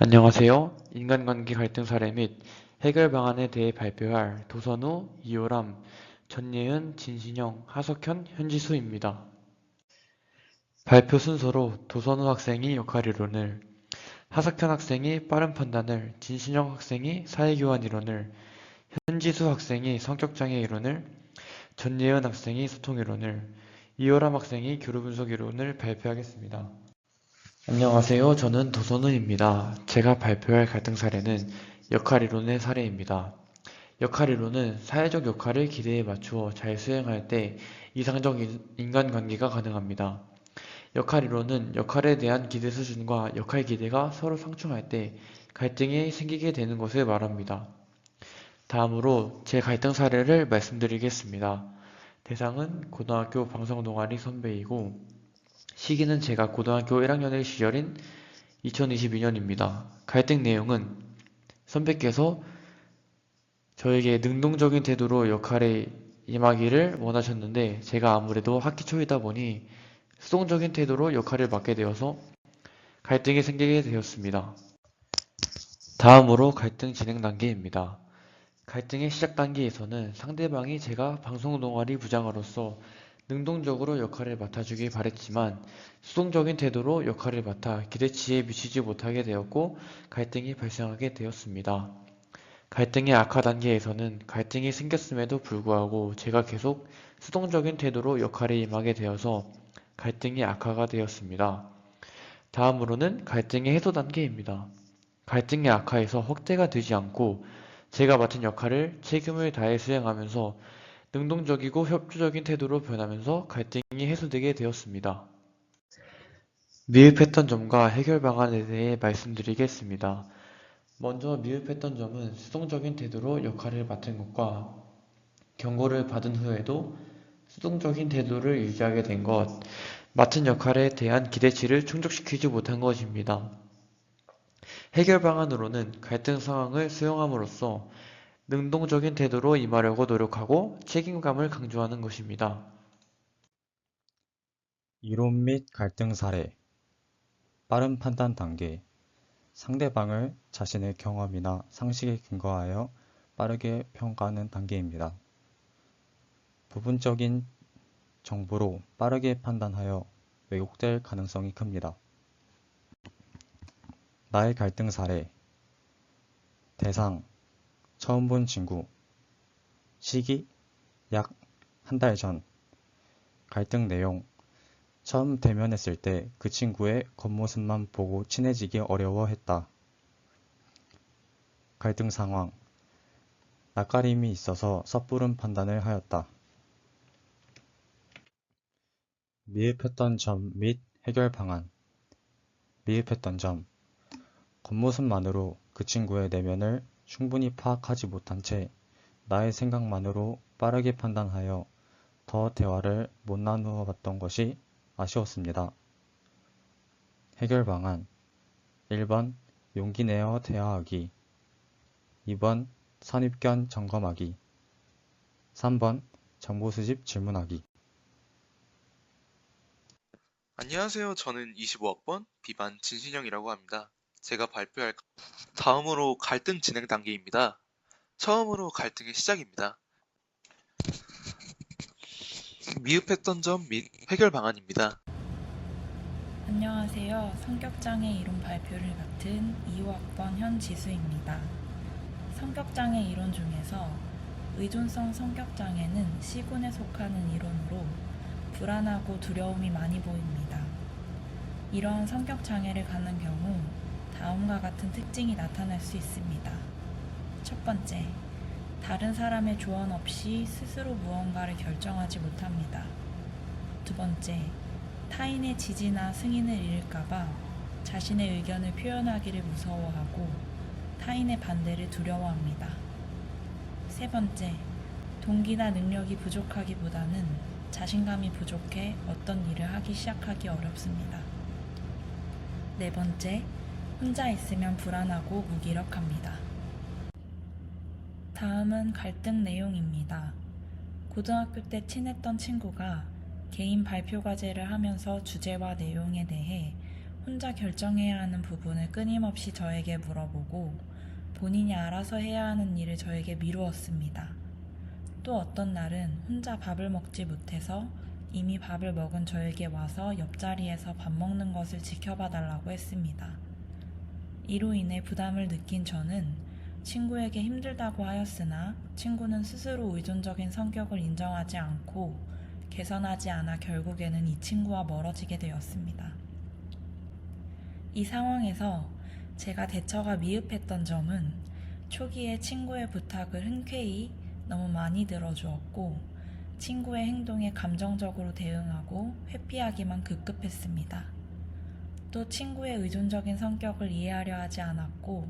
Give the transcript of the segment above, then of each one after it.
안녕하세요. 인간관계 갈등 사례 및 해결 방안에 대해 발표할 도선우, 이호람, 전예은, 진신영, 하석현, 현지수입니다. 발표 순서로 도선우 학생이 역할 이론을, 하석현 학생이 빠른 판단을, 진신영 학생이 사회교환 이론을, 현지수 학생이 성격장애 이론을, 전예은 학생이 소통 이론을, 이호람 학생이 교류 분석 이론을 발표하겠습니다. 안녕하세요. 저는 도선우입니다. 제가 발표할 갈등 사례는 역할 이론의 사례입니다. 역할 이론은 사회적 역할을 기대에 맞추어 잘 수행할 때 이상적 인간관계가 가능합니다. 역할 이론은 역할에 대한 기대 수준과 역할 기대가 서로 상충할 때 갈등이 생기게 되는 것을 말합니다. 다음으로 제 갈등 사례를 말씀드리겠습니다. 대상은 고등학교 방송 동아리 선배이고 시기는 제가 고등학교 1학년의 시절인 2022년입니다. 갈등 내용은 선배께서 저에게 능동적인 태도로 역할에 임하기를 원하셨는데 제가 아무래도 학기 초이다 보니 수동적인 태도로 역할을 맡게 되어서 갈등이 생기게 되었습니다. 다음으로 갈등 진행 단계입니다. 갈등의 시작 단계에서는 상대방이 제가 방송 동아리 부장으로서 능동적으로 역할을 맡아주길 바랬지만 수동적인 태도로 역할을 맡아 기대치에 미치지 못하게 되었고 갈등이 발생하게 되었습니다. 갈등의 악화 단계에서는 갈등이 생겼음에도 불구하고 제가 계속 수동적인 태도로 역할에 임하게 되어서 갈등이 악화가 되었습니다. 다음으로는 갈등의 해소 단계입니다. 갈등의 악화에서 확대가 되지 않고 제가 맡은 역할을 책임을 다해 수행하면서 능동적이고 협조적인 태도로 변하면서 갈등이 해소되게 되었습니다. 미흡했던 점과 해결 방안에 대해 말씀드리겠습니다. 먼저 미흡했던 점은 수동적인 태도로 역할을 맡은 것과 경고를 받은 후에도 수동적인 태도를 유지하게 된 것, 맡은 역할에 대한 기대치를 충족시키지 못한 것입니다. 해결 방안으로는 갈등 상황을 수용함으로써 능동적인 태도로 임하려고 노력하고 책임감을 강조하는 것입니다. 이론 및 갈등 사례, 빠른 판단 단계, 상대방을 자신의 경험이나 상식에 근거하여 빠르게 평가하는 단계입니다. 부분적인 정보로 빠르게 판단하여 왜곡될 가능성이 큽니다. 나의 갈등 사례, 대상, 처음 본 친구, 시기, 약 한 달 전, 갈등 내용, 처음 대면했을 때 그 친구의 겉모습만 보고 친해지기 어려워했다. 갈등 상황, 낯가림이 있어서 섣부른 판단을 하였다. 미흡했던 점 및 해결 방안. 미흡했던 점, 겉모습만으로 그 친구의 내면을 충분히 파악하지 못한 채 나의 생각만으로 빠르게 판단하여 더 대화를 못 나누어 봤던 것이 아쉬웠습니다. 해결 방안 1번 용기 내어 대화하기, 2번 선입견 점검하기, 3번 정보 수집 질문하기. 안녕하세요. 저는 25학번 B반 진신영이라고 합니다. 제가 발표할 다음으로 갈등 진행 단계입니다. 처음으로 갈등의 시작입니다. 미흡했던 점 및 해결 방안입니다. 안녕하세요. 성격장애 이론 발표를 맡은 2호학번 현지수입니다. 성격장애 이론 중에서 의존성 성격장애는 C군에 속하는 이론으로 불안하고 두려움이 많이 보입니다. 이러한 성격장애를 갖는 경우 다음과 같은 특징이 나타날 수 있습니다. 첫 번째, 다른 사람의 조언 없이 스스로 무언가를 결정하지 못합니다. 두 번째, 타인의 지지나 승인을 잃을까봐 자신의 의견을 표현하기를 무서워하고 타인의 반대를 두려워합니다. 세 번째, 동기나 능력이 부족하기보다는 자신감이 부족해 어떤 일을 하기 시작하기 어렵습니다. 네 번째, 혼자 있으면 불안하고 무기력합니다. 다음은 갈등 내용입니다. 고등학교 때 친했던 친구가 개인 발표 과제를 하면서 주제와 내용에 대해 혼자 결정해야 하는 부분을 끊임없이 저에게 물어보고 본인이 알아서 해야 하는 일을 저에게 미루었습니다. 또 어떤 날은 혼자 밥을 먹지 못해서 이미 밥을 먹은 저에게 와서 옆자리에서 밥 먹는 것을 지켜봐 달라고 했습니다. 이로 인해 부담을 느낀 저는 친구에게 힘들다고 하였으나 친구는 스스로 의존적인 성격을 인정하지 않고 개선하지 않아 결국에는 이 친구와 멀어지게 되었습니다. 이 상황에서 제가 대처가 미흡했던 점은 초기에 친구의 부탁을 흔쾌히 너무 많이 들어주었고 친구의 행동에 감정적으로 대응하고 회피하기만 급급했습니다. 또 친구의 의존적인 성격을 이해하려 하지 않았고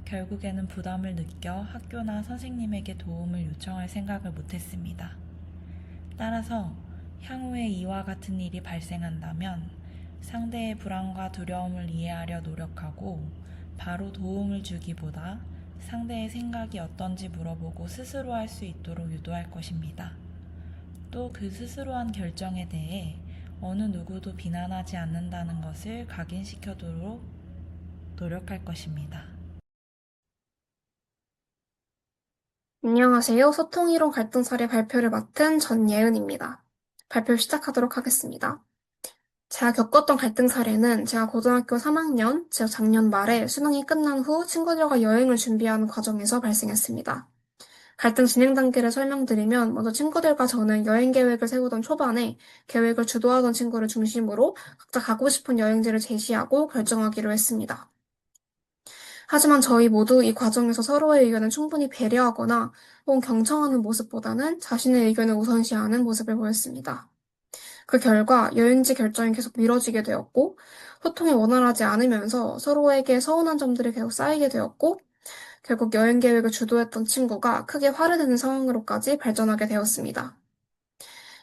결국에는 부담을 느껴 학교나 선생님에게 도움을 요청할 생각을 못했습니다. 따라서 향후에 이와 같은 일이 발생한다면 상대의 불안과 두려움을 이해하려 노력하고 바로 도움을 주기보다 상대의 생각이 어떤지 물어보고 스스로 할 수 있도록 유도할 것입니다. 또 그 스스로 한 결정에 대해 어느 누구도 비난하지 않는다는 것을 각인시켜두도록 노력할 것입니다. 안녕하세요. 소통이론 갈등 사례 발표를 맡은 전예은입니다. 발표 시작하도록 하겠습니다. 제가 겪었던 갈등 사례는 제가 고등학교 3학년, 즉 작년 말에 수능이 끝난 후 친구들과 여행을 준비하는 과정에서 발생했습니다. 갈등 진행 단계를 설명드리면 먼저 친구들과 저는 여행 계획을 세우던 초반에 계획을 주도하던 친구를 중심으로 각자 가고 싶은 여행지를 제시하고 결정하기로 했습니다. 하지만 저희 모두 이 과정에서 서로의 의견을 충분히 배려하거나 혹은 경청하는 모습보다는 자신의 의견을 우선시하는 모습을 보였습니다. 그 결과 여행지 결정이 계속 미뤄지게 되었고 소통이 원활하지 않으면서 서로에게 서운한 점들이 계속 쌓이게 되었고 결국 여행 계획을 주도했던 친구가 크게 화를 내는 상황으로까지 발전하게 되었습니다.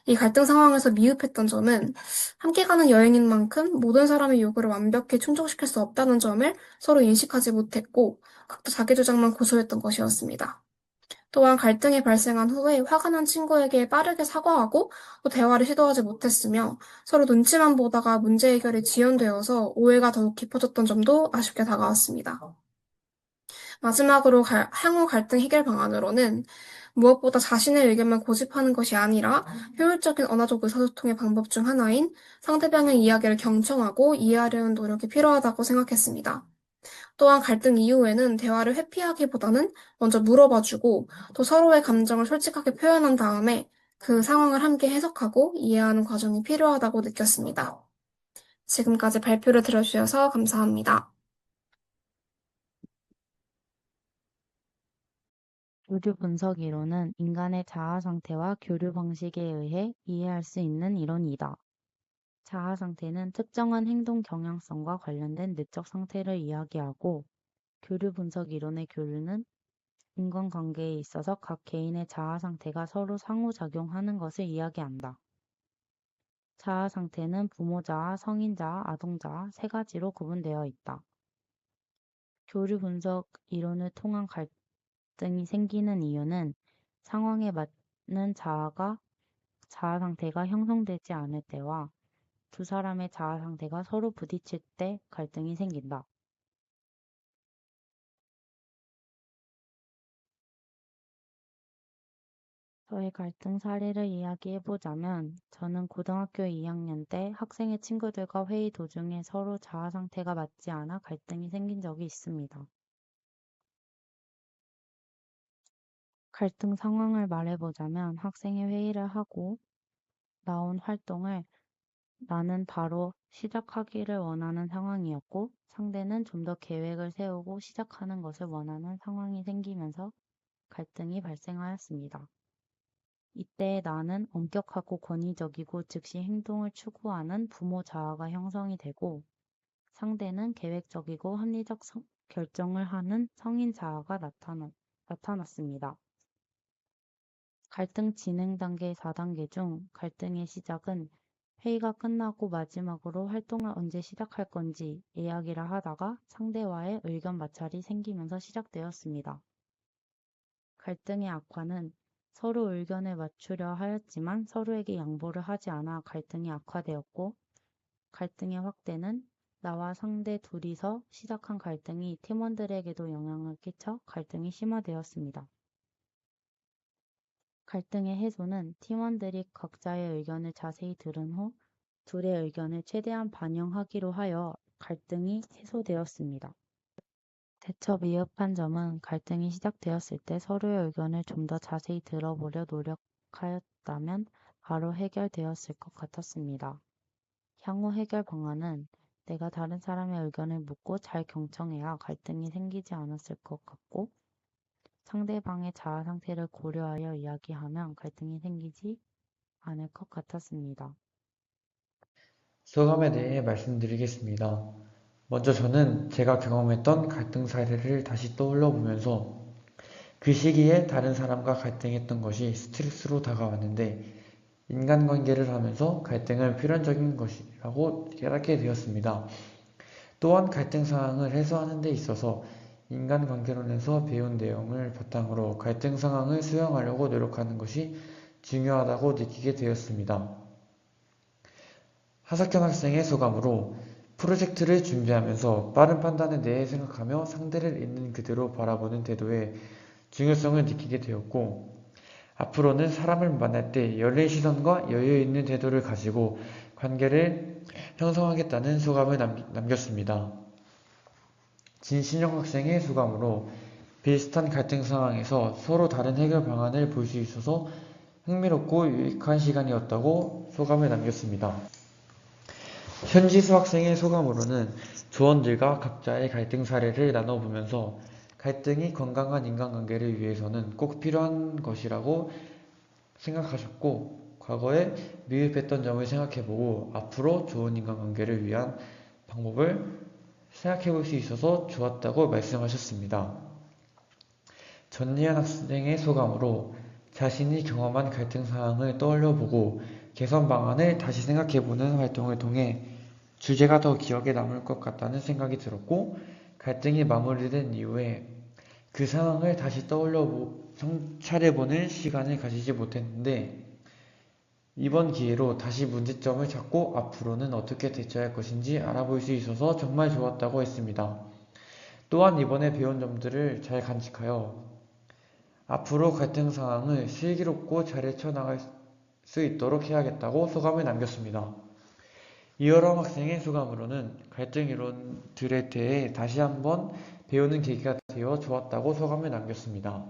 이 갈등 상황에서 미흡했던 점은 함께 가는 여행인 만큼 모든 사람의 요구를 완벽히 충족시킬 수 없다는 점을 서로 인식하지 못했고 각자 자기 주장만 고수했던 것이었습니다. 또한 갈등이 발생한 후에 화가 난 친구에게 빠르게 사과하고 또 대화를 시도하지 못했으며 서로 눈치만 보다가 문제 해결이 지연되어서 오해가 더욱 깊어졌던 점도 아쉽게 다가왔습니다. 마지막으로 향후 갈등 해결 방안으로는 무엇보다 자신의 의견만 고집하는 것이 아니라 효율적인 언어적 의사소통의 방법 중 하나인 상대방의 이야기를 경청하고 이해하려는 노력이 필요하다고 생각했습니다. 또한 갈등 이후에는 대화를 회피하기보다는 먼저 물어봐주고 또 서로의 감정을 솔직하게 표현한 다음에 그 상황을 함께 해석하고 이해하는 과정이 필요하다고 느꼈습니다. 지금까지 발표를 들어주셔서 감사합니다. 교류 분석 이론은 인간의 자아 상태와 교류 방식에 의해 이해할 수 있는 이론이다. 자아 상태는 특정한 행동 경향성과 관련된 내적 상태를 이야기하고 교류 분석 이론의 교류는 인간관계에 있어서 각 개인의 자아 상태가 서로 상호작용하는 것을 이야기한다. 자아 상태는 부모 자아, 성인 자아, 아동 자아 세 가지로 구분되어 있다. 교류 분석 이론을 통한 갈등이 생기는 이유는 상황에 맞는 자아 상태가 형성되지 않을 때와 두 사람의 자아 상태가 서로 부딪힐 때 갈등이 생긴다. 저의 갈등 사례를 이야기해보자면 저는 고등학교 2학년 때 학생의 친구들과 회의 도중에 서로 자아 상태가 맞지 않아 갈등이 생긴 적이 있습니다. 갈등 상황을 말해보자면 학생이 회의를 하고 나온 활동을 나는 바로 시작하기를 원하는 상황이었고 상대는 좀 더 계획을 세우고 시작하는 것을 원하는 상황이 생기면서 갈등이 발생하였습니다. 이때 나는 엄격하고 권위적이고 즉시 행동을 추구하는 부모 자아가 형성이 되고 상대는 계획적이고 합리적 결정을 하는 성인 자아가 나타났습니다. 갈등 진행 단계 4단계 중 갈등의 시작은 회의가 끝나고 마지막으로 활동을 언제 시작할 건지 이야기를 하다가 상대와의 의견 마찰이 생기면서 시작되었습니다. 갈등의 악화는 서로 의견을 맞추려 하였지만 서로에게 양보를 하지 않아 갈등이 악화되었고 갈등의 확대는 나와 상대 둘이서 시작한 갈등이 팀원들에게도 영향을 끼쳐 갈등이 심화되었습니다. 갈등의 해소는 팀원들이 각자의 의견을 자세히 들은 후 둘의 의견을 최대한 반영하기로 하여 갈등이 해소되었습니다. 대처 미흡한 점은 갈등이 시작되었을 때 서로의 의견을 좀 더 자세히 들어보려 노력하였다면 바로 해결되었을 것 같았습니다. 향후 해결 방안은 내가 다른 사람의 의견을 묻고 잘 경청해야 갈등이 생기지 않았을 것 같고, 상대방의 자아 상태를 고려하여 이야기하면 갈등이 생기지 않을 것 같았습니다. 소감에 대해 말씀드리겠습니다. 먼저 저는 제가 경험했던 갈등 사례를 다시 떠올려 보면서 그 시기에 다른 사람과 갈등했던 것이 스트레스로 다가왔는데 인간관계를 하면서 갈등은 필연적인 것이라고 깨닫게 되었습니다. 또한 갈등 상황을 해소하는 데 있어서 인간관계론에서 배운 내용을 바탕으로 갈등 상황을 수용하려고 노력하는 것이 중요하다고 느끼게 되었습니다. 하석현 학생의 소감으로 프로젝트를 준비하면서 빠른 판단에 대해 생각하며 상대를 있는 그대로 바라보는 태도의 중요성을 느끼게 되었고, 앞으로는 사람을 만날 때 열린 시선과 여유 있는 태도를 가지고 관계를 형성하겠다는 소감을 남겼습니다. 진신영 학생의 소감으로 비슷한 갈등 상황에서 서로 다른 해결 방안을 볼 수 있어서 흥미롭고 유익한 시간이었다고 소감을 남겼습니다. 현지수 학생의 소감으로는 조원들과 각자의 갈등 사례를 나눠보면서 갈등이 건강한 인간관계를 위해서는 꼭 필요한 것이라고 생각하셨고, 과거에 미흡했던 점을 생각해보고 앞으로 좋은 인간관계를 위한 방법을 생각해볼 수 있어서 좋았다고 말씀하셨습니다. 전예현 학생의 소감으로 자신이 경험한 갈등 상황을 떠올려보고 개선 방안을 다시 생각해보는 활동을 통해 주제가 더 기억에 남을 것 같다는 생각이 들었고, 갈등이 마무리된 이후에 그 상황을 다시 성찰해보는 시간을 가지지 못했는데 이번 기회로 다시 문제점을 찾고 앞으로는 어떻게 대처할 것인지 알아볼 수 있어서 정말 좋았다고 했습니다. 또한 이번에 배운 점들을 잘 간직하여 앞으로 갈등 상황을 슬기롭고 잘 헤쳐나갈 수 있도록 해야겠다고 소감을 남겼습니다. 이어람 학생의 소감으로는 갈등 이론들에 대해 다시 한번 배우는 계기가 되어 좋았다고 소감을 남겼습니다.